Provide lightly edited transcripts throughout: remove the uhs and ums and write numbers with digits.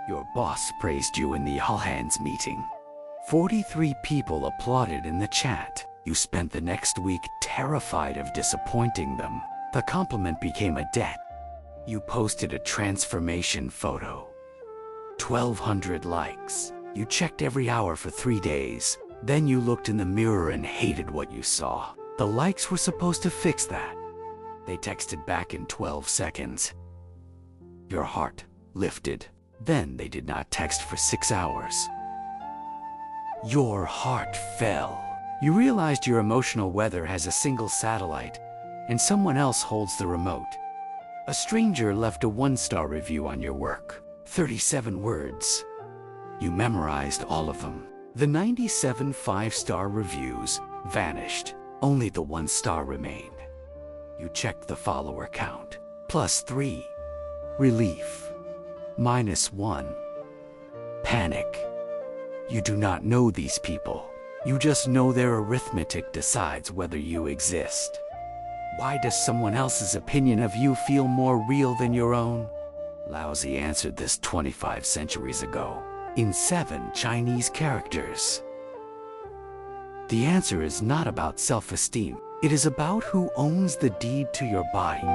Your boss praised you in the all-hands meeting. 43 people applauded in the chat. You spent the next week terrified of disappointing them. The compliment became a debt. You posted a transformation photo. 1,200 likes. You checked every hour for 3 days. Then you looked in the mirror and hated what you saw. The likes were supposed to fix that. They texted back in 12 seconds. Your heart lifted. Then they did not text for 6 hours. Your heart fell. You realized your emotional weather has a single satellite, and someone else holds the remote. A stranger left a 1-star review on your work. 37 words. You memorized all of them. The 97 5-star reviews vanished. Only the 1-star remained. You checked the follower count. +3. Relief. -1. Panic. You do not know these people. You just know their arithmetic decides whether you exist. Why does someone else's opinion of you feel more real than your own? Laozi answered this 25 centuries ago, in 7 Chinese characters. The answer is not about self-esteem. It is about who owns the deed to your body.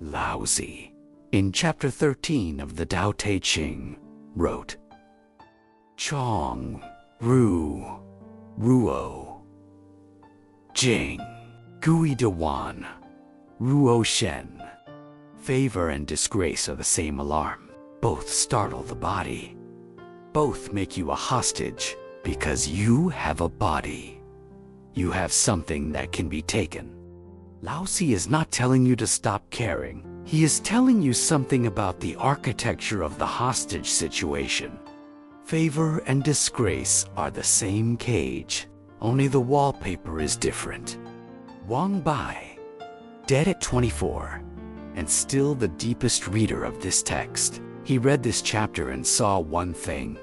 Laozi, in chapter 13 of the Dao De Jing, wrote, Ruo Jing, Gui De Wan, Ruo Shen. Favor and disgrace are the same alarm. Both startle the body. Both make you a hostage because you have a body. You have something that can be taken. Laozi is not telling you to stop caring. He is telling you something about the architecture of the hostage situation. Favor and disgrace are the same cage, only the wallpaper is different. Wang Bai, dead at 24, and still the deepest reader of this text. He read this chapter and saw one thing.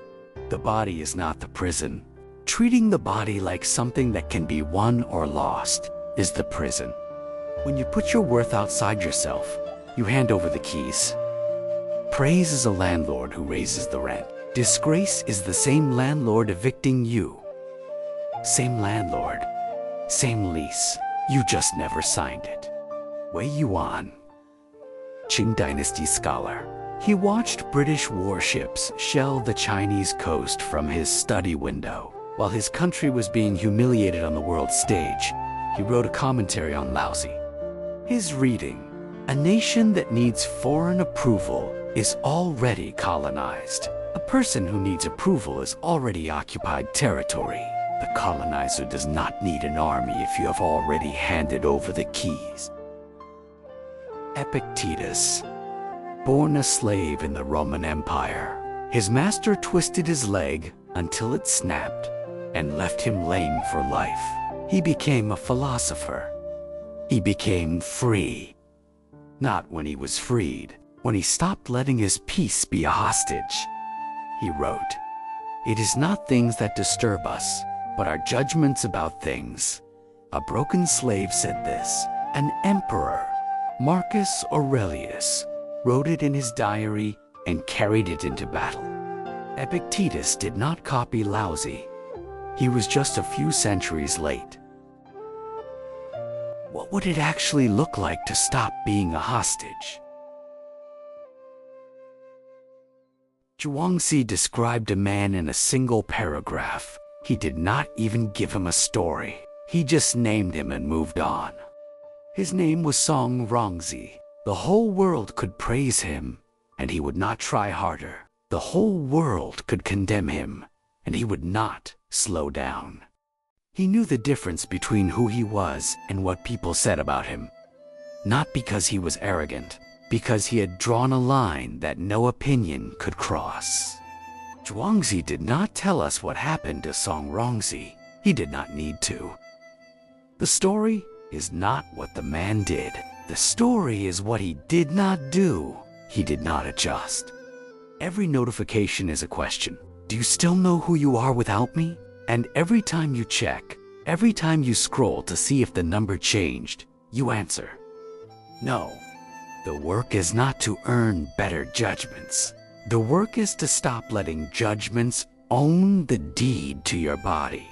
The body is not the prison. Treating the body like something that can be won or lost is the prison. When you put your worth outside yourself, you hand over the keys. Praise is a landlord who raises the rent. Disgrace is the same landlord evicting you. Same landlord, same lease. You just never signed it. Wei Yuan, Qing Dynasty scholar. He watched British warships shell the Chinese coast from his study window. While his country was being humiliated on the world stage, he wrote a commentary on Laozi. His reading, a nation that needs foreign approval is already colonized. A person who needs approval is already occupied territory. The colonizer does not need an army if you have already handed over the keys. Epictetus, born a slave in the Roman Empire, his master twisted his leg until it snapped and left him lame for life. He became a philosopher. He became free. Not when he was freed, when he stopped letting his peace be a hostage. He wrote, "It is not things that disturb us, but our judgments about things." A broken slave said this. An emperor, Marcus Aurelius, wrote it in his diary and carried it into battle. Epictetus did not copy Laozi. He was just a few centuries late. What would it actually look like to stop being a hostage? Zhuangzi described a man in a single paragraph. He did not even give him a story. He just named him and moved on. His name was Song Rongzi. The whole world could praise him, and he would not try harder. The whole world could condemn him, and he would not slow down. He knew the difference between who he was and what people said about him. Not because he was arrogant, because he had drawn a line that no opinion could cross. Zhuangzi did not tell us what happened to Song Rongzi. He did not need to. The story is not what the man did. The story is what he did not do. He did not adjust. Every notification is a question. Do you still know who you are without me? And every time you check, every time you scroll to see if the number changed, you answer, No, the work is not to earn better judgments. The work is to stop letting judgments own the deed to your body.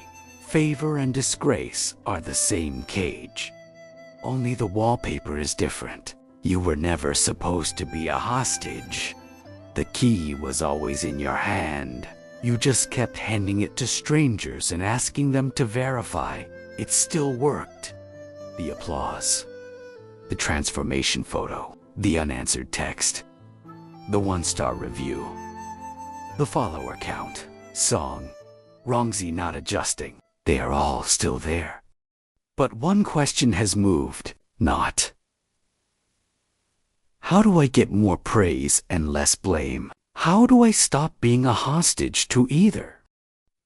Favor and disgrace are the same cage. Only the wallpaper is different. You were never supposed to be a hostage. The key was always in your hand. You just kept handing it to strangers and asking them to verify it still worked. The applause, the transformation photo, the unanswered text, the 1-star review, the follower count, song, Laozi not adjusting. They are all still there. But one question has moved, not. How do I get more praise and less blame? How do I stop being a hostage to either?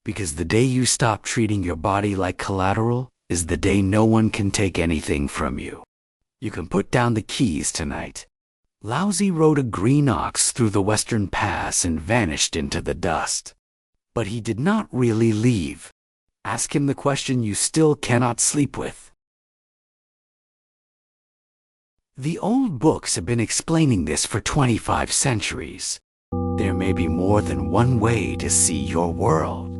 Because the day you stop treating your body like collateral is the day no one can take anything from you. You can put down the keys tonight. Laozi rode a green ox through the Western Pass and vanished into the dust. But he did not really leave. Ask him the question you still cannot sleep with. The old books have been explaining this for 25 centuries. There may be more than one way to see your world.